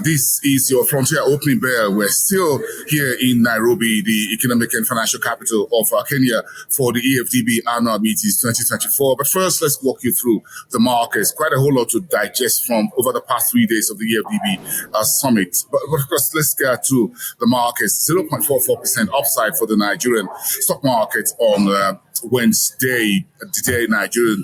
This is your Frontier Opening Bell. We're still here in Nairobi, the economic and financial capital of Kenya, for the AfDB annual meetings 2024. But first, let's walk you through the markets. Quite a whole lot to digest from over the past 3 days of the AfDB summit. But of course, let's get to the markets. 0.44% upside for the Nigerian stock market on Wednesday. Today, Nigeria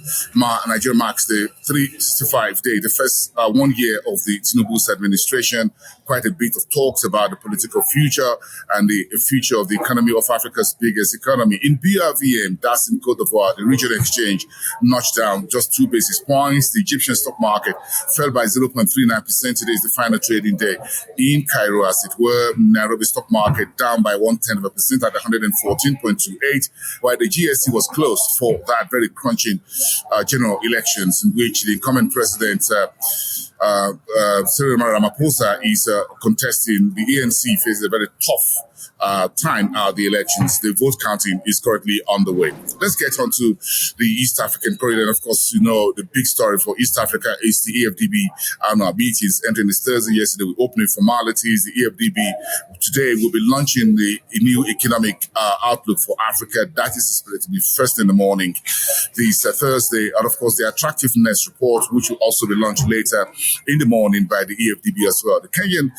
marks the 365 day, the first 1 year of the Tinubu's administration. Quite a bit of talks about the political future and the future of the economy of Africa's biggest economy. In BRVM, that's in Cote d'Ivoire, the regional exchange notched down just 2 basis points. The Egyptian stock market fell by 0.39%. Today is the final trading day in Cairo, as it were. Nairobi stock market down by 0.1% at 114.28, while the GSC was closed for that very crunching general elections, in which the incumbent president Cyril Ramaphosa is contesting. The ANC faces a very tough time at the elections. The vote counting is currently underway. Let's get on to the East African corridor. And of course, you know, the big story for East Africa is the AfDB annual meetings entering this Thursday. Yesterday, we opening formalities. The AfDB today will be launching the new economic outlook for Africa. That is expected to be first in the morning this Thursday. And of course, the attractiveness report, which will also be launched later in the morning by the AfDB as well. The Kenyan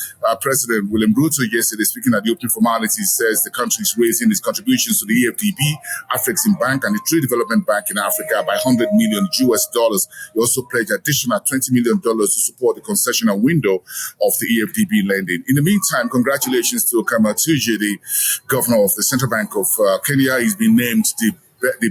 President William Ruto yesterday, speaking at the opening formalities, says the country is raising its contributions to the AfDB, Afreximbank, and the Trade Development Bank in Africa by $100 million. He also pledged additional $20 million to support the concessional window of the AfDB lending. In the meantime, congratulations to Kama Tuje, the governor of the Central Bank of Kenya. He's been named the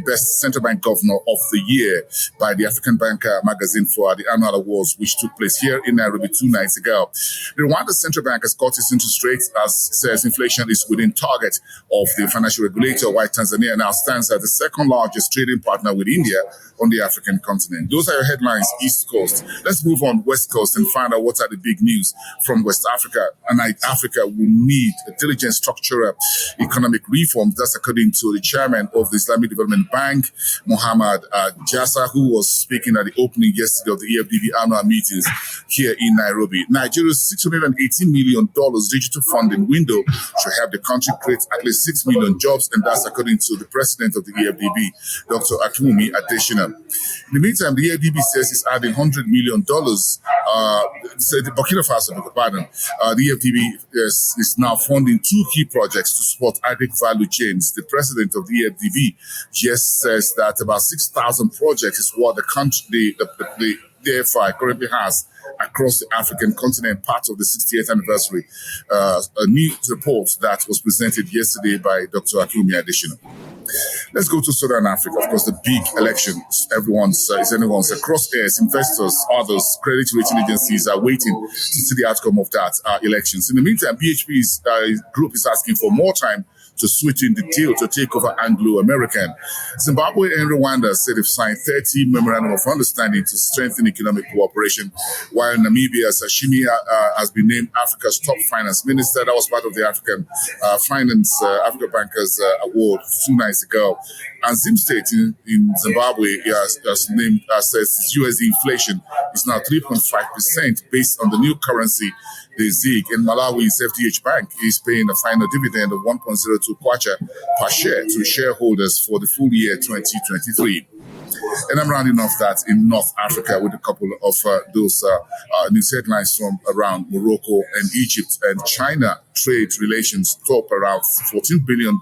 best central bank governor of the year by the African Banker magazine for the annual awards, which took place here in Nairobi 2 nights ago. The Rwanda central bank has cut its interest rates, as says inflation is within target of the financial regulator, while Tanzania now stands as the second largest trading partner with India on the African continent. Those are your headlines, East Coast. Let's move on West Coast and find out what are the big news from West Africa. And Africa will need a diligent structural economic reforms. That's according to the chairman of the Islamic Development Bank, Mohammed Jassa, who was speaking at the opening yesterday of the AfDB annual meetings here in Nairobi. Nigeria's $618 million digital funding window should help the country create at least 6 million jobs, and that's according to the president of the AfDB, Dr. Akinwumi Adesina. In the meantime, the AfDB says it's adding $100 million. The Burkina Faso, the AfDB is now funding 2 key projects to support agri value chains. The president of the AfDB just says that about 6,000 projects is what the country, the DFI currently has across the African continent, part of the 68th anniversary. A new report that was presented yesterday by Dr. Akinwumi Adesina. Let's go to Southern Africa. Of course, the big election is anyone's across airs. Investors, others, credit rating agencies are waiting to see the outcome of that elections. In the meantime, BHP's group is asking for more time to sweeten the deal to take over Anglo-American. Zimbabwe and Rwanda said they've signed 30 memorandum of understanding to strengthen economic cooperation, while Namibia's Ashimi has been named Africa's top finance minister. That was part of the African Africa Bankers Award 2 nights ago. And Zim-State in Zimbabwe says USD inflation is now 3.5% based on the new currency, the ZiG. And Malawi's FDH Bank is paying a final dividend of 1.02 kwacha per share to shareholders for the full year 2023. And I'm rounding off that in North Africa with a couple of those news headlines from around Morocco and Egypt. And China trade relations top around $14 billion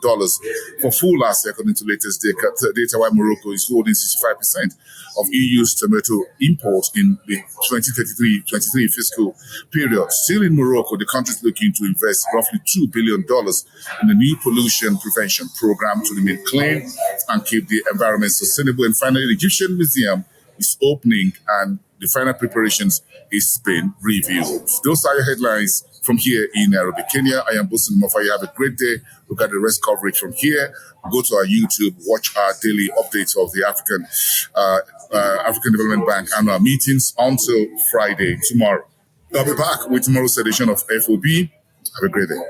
for full last year, according to latest data, while Morocco is holding 65% of EU's tomato imports in the 2023 fiscal period. Still in Morocco, the country is looking to invest roughly $2 billion in a new pollution prevention program to remain clean and keep the environment sustainable. And finally, the Egyptian Museum is opening and the final preparations is being reviewed. Those are your headlines from here in Nairobi, Kenya. I am Bosun Mofaya. Have a great day. Look at the rest coverage from here. Go to our YouTube, watch our daily updates of the African Development Bank annual meetings until Friday tomorrow. I'll be back with tomorrow's edition of FOB. Have a great day.